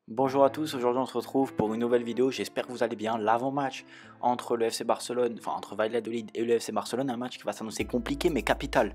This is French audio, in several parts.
Bonjour à tous, aujourd'hui on se retrouve pour une nouvelle vidéo, j'espère que vous allez bien. L'avant-match entre le FC Barcelone, enfin entre Valladolid et le FC Barcelone, un match qui va s'annoncer compliqué mais capital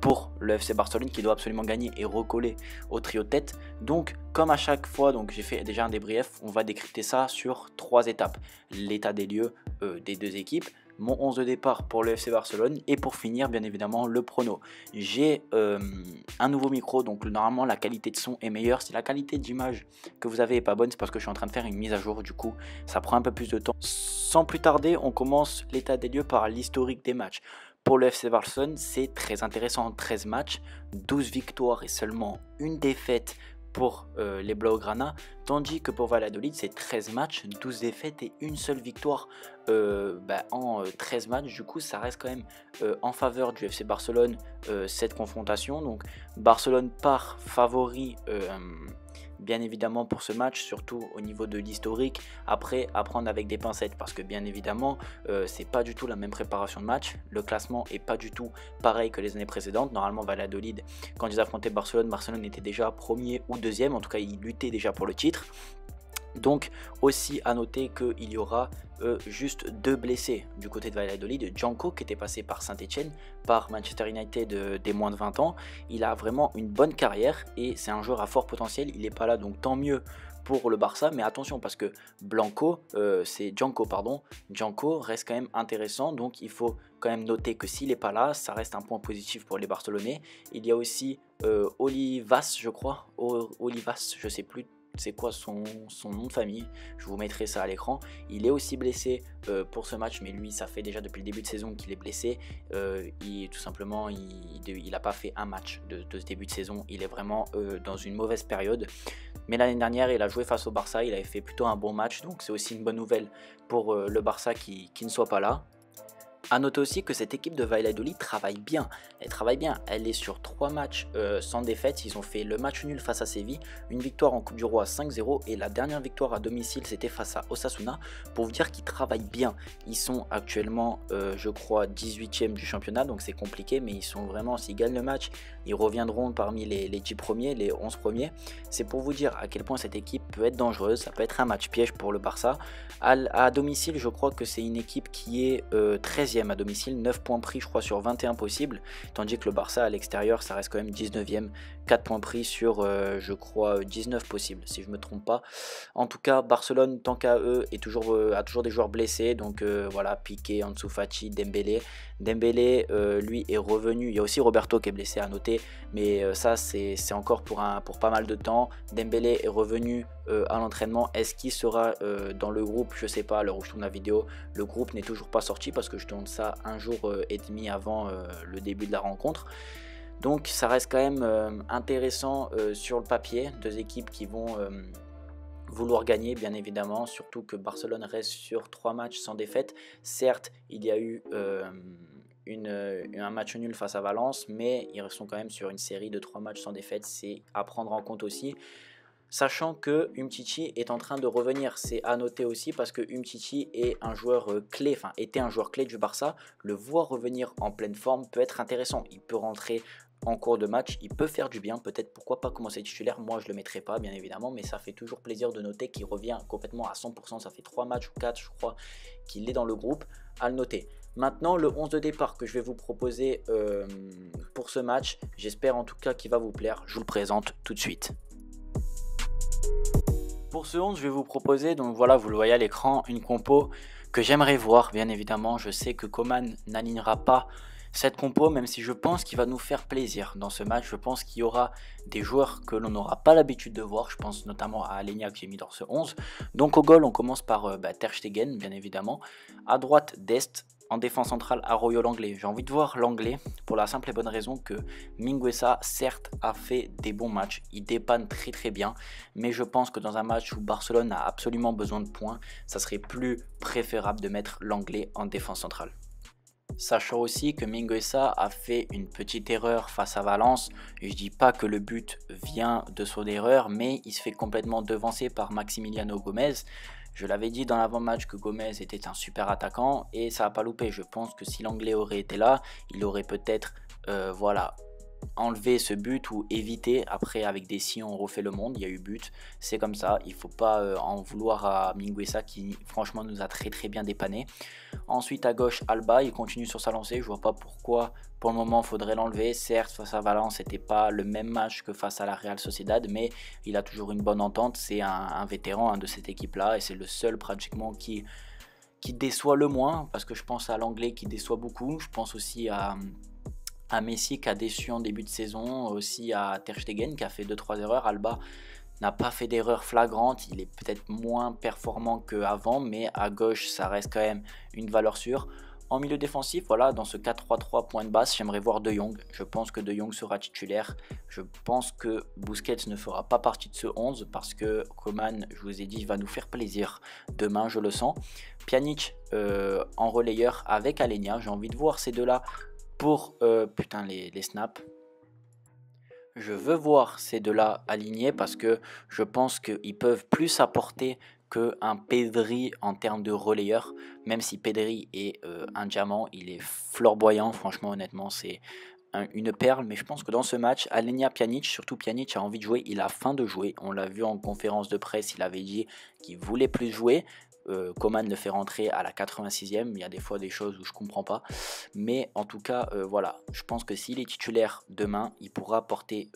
pour le FC Barcelone qui doit absolument gagner et recoller au trio de tête. Donc comme à chaque fois, donc j'ai fait déjà un débrief, on va décrypter ça sur 3 étapes. L'état des lieux des deux équipes, mon 11 de départ pour le FC Barcelone et pour finir bien évidemment le prono. J'ai un nouveau micro, donc normalement la qualité de son est meilleure. Si la qualité d'image que vous avez est pas bonne, c'est parce que je suis en train de faire une mise à jour, du coup ça prend un peu plus de temps. Sans plus tarder, on commence l'état des lieux par l'historique des matchs. Pour le FC Barcelone, c'est très intéressant, 13 matchs, 12 victoires et seulement une défaite pour les Blaugrana, tandis que pour Valladolid c'est 13 matchs, 12 défaites et une seule victoire en 13 matchs. Du coup ça reste quand même en faveur du FC Barcelone cette confrontation. Donc Barcelone part favori bien évidemment pour ce match, surtout au niveau de l'historique. Après, à prendre avec des pincettes parce que bien évidemment c'est pas du tout la même préparation de match, le classement est pas du tout pareil que les années précédentes. Normalement Valladolid, quand ils affrontaient Barcelone, Barcelone était déjà premier ou deuxième, en tout cas ils luttaient déjà pour le titre. Donc aussi à noter qu'il y aura juste 2 blessés du côté de Valladolid. Django qui était passé par Saint-Etienne, par Manchester United des moins de 20 ans. Il a vraiment une bonne carrière et c'est un joueur à fort potentiel. Il n'est pas là, donc tant mieux pour le Barça, mais attention parce que Django reste quand même intéressant, donc il faut quand même noter que s'il n'est pas là, ça reste un point positif pour les Barcelonais. Il y a aussi Olivas, je crois, Olivas, je sais plus c'est quoi son nom de famille, je vous mettrai ça à l'écran. Il est aussi blessé pour ce match, mais lui ça fait déjà depuis le début de saison qu'il est blessé. Tout simplement il n'a pas fait un match de ce début de saison, il est vraiment dans une mauvaise période. Mais l'année dernière il a joué face au Barça, il avait fait plutôt un bon match, donc c'est aussi une bonne nouvelle pour le Barça qui ne soit pas là. A noter aussi que cette équipe de Valladolid travaille bien. Elle est sur 3 matchs sans défaite. Ils ont fait le match nul face à Séville, une victoire en Coupe du Roi 5-0 et la dernière victoire à domicile c'était face à Osasuna. Pour vous dire qu'ils travaillent bien. Ils sont actuellement je crois 18e du championnat, donc c'est compliqué, mais ils sont vraiment, s'ils gagnent le match, ils reviendront parmi les 10 premiers, les 11 premiers. C'est pour vous dire à quel point cette équipe peut être dangereuse. Ça peut être un match piège pour le Barça. À domicile, je crois que c'est une équipe qui est 13e à domicile, 9 points pris je crois sur 21 possibles, tandis que le Barça à l'extérieur ça reste quand même 19e, 4 points pris sur je crois 19 possibles si je me trompe pas. En tout cas Barcelone tant qu'à eux a toujours des joueurs blessés, donc voilà, Piqué, Ansu Fati, Dembélé lui est revenu. Il y a aussi Roberto qui est blessé à noter, mais ça c'est encore pour pas mal de temps. Dembélé est revenu à l'entraînement. Est-ce qu'il sera dans le groupe? Je sais pas, à l'heure où je tourne la vidéo le groupe n'est toujours pas sorti parce que je tourne ça un jour et demi avant le début de la rencontre. Donc ça reste quand même intéressant sur le papier, deux équipes qui vont vouloir gagner bien évidemment, surtout que Barcelone reste sur 3 matchs sans défaite. Certes il y a eu un match nul face à Valence, mais ils sont quand même sur une série de 3 matchs sans défaite, c'est à prendre en compte aussi. Sachant que Umtiti est en train de revenir, c'est à noter aussi parce que Umtiti est un joueur clé, enfin était un joueur clé du Barça. Le voir revenir en pleine forme peut être intéressant. Il peut rentrer en cours de match, il peut faire du bien, peut-être pourquoi pas commencer titulaire. Moi je le mettrai pas bien évidemment, mais ça fait toujours plaisir de noter qu'il revient complètement à 100%. Ça fait 3 matchs ou 4 je crois qu'il est dans le groupe, à le noter. Maintenant le 11 de départ que je vais vous proposer pour ce match, j'espère en tout cas qu'il va vous plaire, je vous le présente tout de suite. Pour ce 11, je vais vous proposer, donc voilà, vous le voyez à l'écran, une compo que j'aimerais voir, bien évidemment. Je sais que Coman n'alignera pas cette compo, même si je pense qu'il va nous faire plaisir dans ce match. Je pense qu'il y aura des joueurs que l'on n'aura pas l'habitude de voir. Je pense notamment à Alenia que j'ai mis dans ce 11. Donc au goal, on commence par Ter Stegen, bien évidemment. À droite, Dest. En défense centrale, Arroyo l'anglais. J'ai envie de voir l'anglais pour la simple et bonne raison que Mingueza, certes, a fait des bons matchs. Il dépanne très très bien. Mais je pense que dans un match où Barcelone a absolument besoin de points, ça serait plus préférable de mettre l'anglais en défense centrale. Sachant aussi que Mingueza a fait une petite erreur face à Valence. Je dis pas que le but vient de son erreur, mais il se fait complètement devancer par Maximiliano Gomez. Je l'avais dit dans l'avant-match que Gomez était un super attaquant et ça n'a pas loupé. Je pense que si l'anglais aurait été là, il aurait peut-être enlever ce but ou éviter. Après, avec des si on refait le monde, il y a eu but, c'est comme ça. Il faut pas en vouloir à Mingueza qui franchement nous a très bien dépanné. Ensuite à gauche Alba, il continue sur sa lancée, je vois pas pourquoi pour le moment il faudrait l'enlever. Certes face à Valence c'était pas le même match que face à la Real Sociedad, mais il a toujours une bonne entente, c'est un vétéran de cette équipe là et c'est le seul pratiquement qui déçoit le moins, parce que je pense à l'anglais qui déçoit beaucoup, je pense aussi à Messi qui a déçu en début de saison, aussi à Ter Stegen qui a fait 2-3 erreurs. Alba n'a pas fait d'erreur flagrante, il est peut-être moins performant qu'avant, mais à gauche ça reste quand même une valeur sûre. En milieu défensif, voilà, dans ce 4-3-3 point de basse, j'aimerais voir De Jong. Je pense que De Jong sera titulaire. Je pense que Busquets ne fera pas partie de ce 11 parce que Coman, je vous ai dit, va nous faire plaisir demain, je le sens. Pjanic en relayeur avec Alenia. J'ai envie de voir ces deux-là pour... putain, les snaps. Je veux voir ces deux-là alignés parce que je pense qu'ils peuvent plus apporter qu'un Pedri en termes de relayeur. Même si Pedri est un diamant, il est flamboyant. Franchement, honnêtement, c'est une perle. Mais je pense que dans ce match, Alenia Pjanic, surtout Pjanic, a envie de jouer. Il a faim de jouer. On l'a vu en conférence de presse, il avait dit qu'il voulait plus jouer. Coman le fait rentrer à la 86e, il y a des fois des choses où je comprends pas, mais en tout cas voilà, je pense que s'il est titulaire demain, il pourra apporter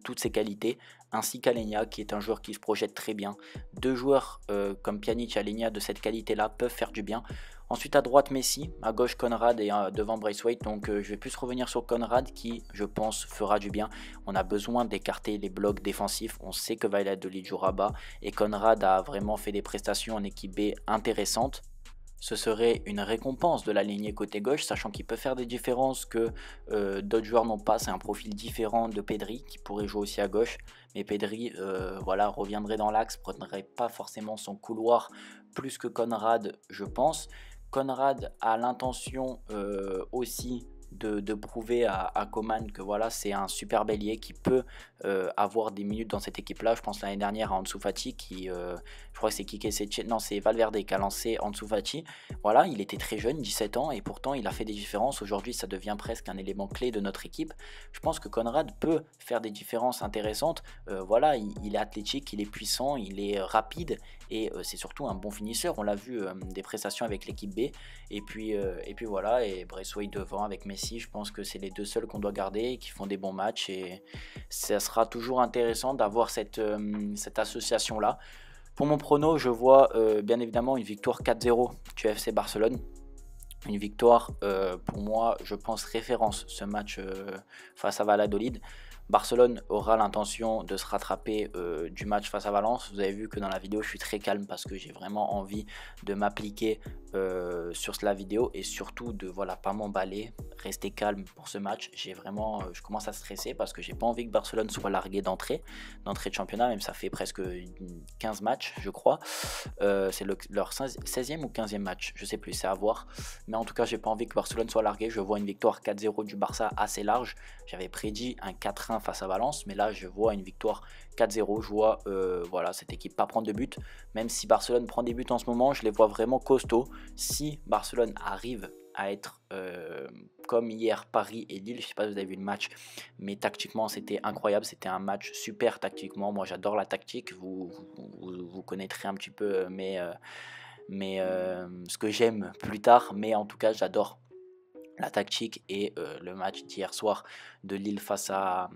toutes ses qualités, ainsi qu'Alenia qui est un joueur qui se projette très bien. Deux joueurs comme Pjanic et Alenia de cette qualité là peuvent faire du bien. Ensuite à droite Messi, à gauche Konrad et devant Braithwaite, donc je vais plus revenir sur Konrad qui je pense fera du bien. On a besoin d'écarter les blocs défensifs, on sait que Valladolid jouera bas et Konrad a vraiment fait des prestations en équipe B intéressantes. Ce serait une récompense de l'aligner côté gauche, sachant qu'il peut faire des différences que d'autres joueurs n'ont pas. C'est un profil différent de Pedri qui pourrait jouer aussi à gauche, mais Pedri voilà, reviendrait dans l'axe, prendrait pas forcément son couloir plus que Konrad, je pense. Konrad a l'intention aussi de prouver à Coman que voilà, c'est un super bélier qui peut avoir des minutes dans cette équipe là. Je pense l'année dernière à Ansu Fati qui je crois que c'est Kike Setien, non c'est Valverde qui a lancé Ansu Fati. Voilà, il était très jeune, 17 ans, et pourtant il a fait des différences. Aujourd'hui ça devient presque un élément clé de notre équipe. Je pense que Konrad peut faire des différences intéressantes. Voilà, il est athlétique, il est puissant, il est rapide et c'est surtout un bon finisseur. On l'a vu des prestations avec l'équipe B, et puis voilà, et Braithwaite devant avec Messi. Je pense que c'est les deux seuls qu'on doit garder et qui font des bons matchs, et ça sera toujours intéressant d'avoir cette association là. Pour mon prono, je vois bien évidemment une victoire 4-0 du FC Barcelone. Une victoire, pour moi, je pense référence ce match face à Valladolid. Barcelone aura l'intention de se rattraper du match face à Valence. Vous avez vu que dans la vidéo, je suis très calme parce que j'ai vraiment envie de m'appliquer sur la vidéo et surtout de voilà, pas m'emballer, rester calme pour ce match. J'ai vraiment, je commence à stresser parce que j'ai pas envie que Barcelone soit largué d'entrée de championnat, même ça fait presque 15 matchs, je crois. C'est leur 16e ou 15e match, je sais plus, c'est à voir. Mais en tout cas, j'ai pas envie que Barcelone soit largué. Je vois une victoire 4-0 du Barça assez large. J'avais prédit un 4-1 face à Valence, mais là je vois une victoire 4-0. Je vois voilà, cette équipe pas prendre de but. Même si Barcelone prend des buts en ce moment, je les vois vraiment costauds. Si Barcelone arrive à être comme hier Paris et Lille, je sais pas si vous avez vu le match, mais tactiquement c'était incroyable, c'était un match super tactiquement. Moi j'adore la tactique, vous connaîtrez un petit peu ce que j'aime plus tard, mais en tout cas j'adore la tactique, et le match d'hier soir de Lille face à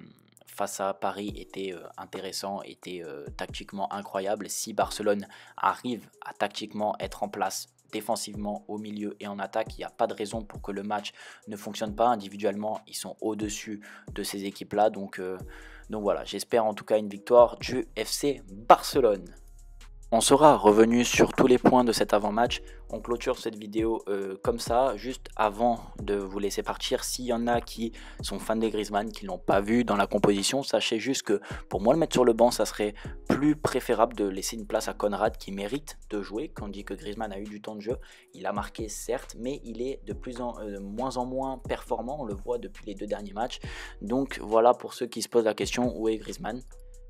Paris était intéressant, était tactiquement incroyable. Si Barcelone arrive à tactiquement être en place défensivement au milieu et en attaque, il n'y a pas de raison pour que le match ne fonctionne pas. Individuellement ils sont au-dessus de ces équipes là, donc voilà, j'espère en tout cas une victoire du FC Barcelone. On sera revenu sur tous les points de cet avant-match. On clôture cette vidéo comme ça, juste avant de vous laisser partir. S'il y en a qui sont fans de Griezmann, qui ne l'ont pas vu dans la composition, sachez juste que pour moi le mettre sur le banc, ça serait plus préférable de laisser une place à Konrad qui mérite de jouer. Quand on dit que Griezmann a eu du temps de jeu, il a marqué certes, mais il est de moins en moins performant, on le voit depuis les 2 derniers matchs. Donc voilà, pour ceux qui se posent la question, où est Griezmann ?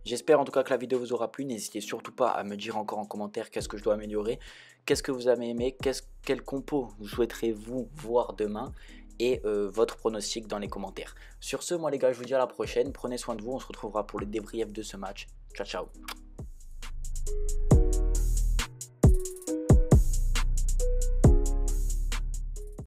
J'espère en tout cas que la vidéo vous aura plu. N'hésitez surtout pas à me dire encore en commentaire qu'est-ce que je dois améliorer, qu'est-ce que vous avez aimé, quel compo vous souhaiterez vous voir demain. et votre pronostic dans les commentaires. Sur ce, moi les gars, je vous dis à la prochaine. Prenez soin de vous. On se retrouvera pour le débrief de ce match. Ciao, ciao.